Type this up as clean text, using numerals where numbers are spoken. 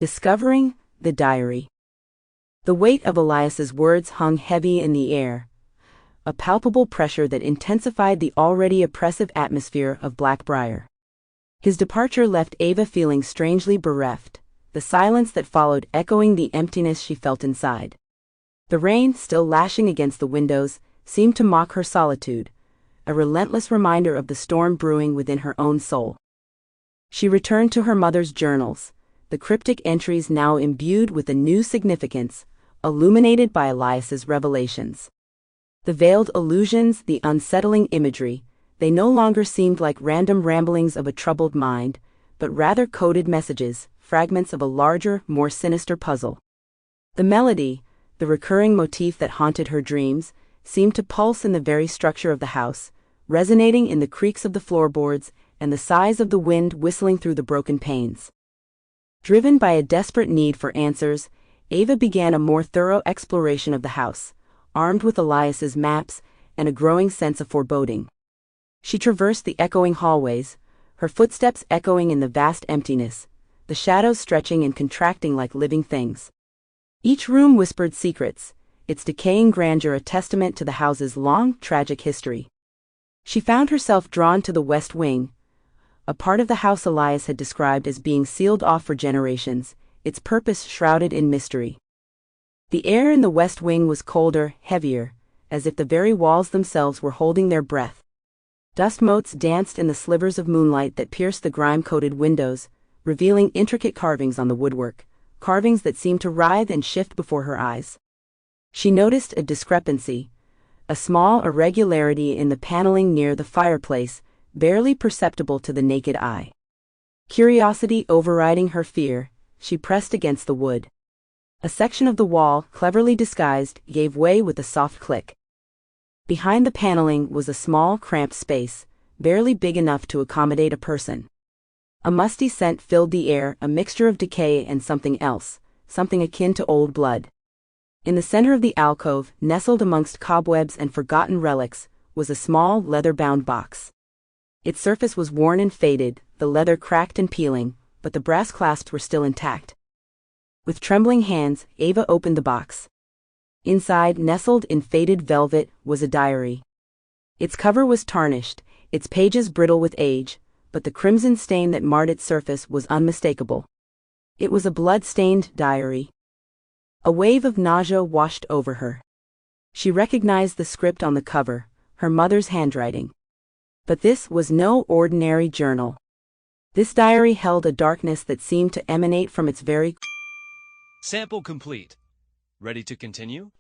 Discovering the diary. The weight of Elias's words hung heavy in the air, a palpable pressure that intensified the already oppressive atmosphere of Black Briar. His departure left Ava feeling strangely bereft, the silence that followed echoing the emptiness she felt inside. The rain, still lashing against the windows, seemed to mock her solitude, a relentless reminder of the storm brewing within her own soul. She returned to her mother's journals, the cryptic entries now imbued with a new significance, illuminated by Elias's revelations. The veiled allusions, the unsettling imagery, they no longer seemed like random ramblings of a troubled mind, but rather coded messages, fragments of a larger, more sinister puzzle. The melody, the recurring motif that haunted her dreams, seemed to pulse in the very structure of the house, resonating in the creaks of the floorboards and the sighs of the wind whistling through the broken panes. Driven by a desperate need for answers, Ava began a more thorough exploration of the house, armed with Elias's maps and a growing sense of foreboding. She traversed the echoing hallways, her footsteps echoing in the vast emptiness, the shadows stretching and contracting like living things. Each room whispered secrets, its decaying grandeur a testament to the house's long, tragic history. She found herself drawn to the West Wing, a part of the house Elias had described as being sealed off for generations, its purpose shrouded in mystery. The air in the West Wing was colder, heavier, as if the very walls themselves were holding their breath. Dust motes danced in the slivers of moonlight that pierced the grime-coated windows, revealing intricate carvings on the woodwork, carvings that seemed to writhe and shift before her eyes. She noticed a discrepancy, a small irregularity in the paneling near the fireplace, barely perceptible to the naked eye. Curiosity overriding her fear, she pressed against the wood. A section of the wall, cleverly disguised, gave way with a soft click. Behind the paneling was a small, cramped space, barely big enough to accommodate a person. A musty scent filled the air, a mixture of decay and something else, something akin to old blood. In the center of the alcove, nestled amongst cobwebs and forgotten relics, was a small, leather-bound box. Its surface was worn and faded, the leather cracked and peeling, but the brass clasps were still intact. With trembling hands, Ava opened the box. Inside, nestled in faded velvet, was a diary. Its cover was tarnished, its pages brittle with age, but the crimson stain that marred its surface was unmistakable. It was a blood-stained diary. A wave of nausea washed over her. She recognized the script on the cover, her mother's handwriting. But this was no ordinary journal. This diary held a darkness that seemed to emanate from its very... Sample complete. Ready to continue?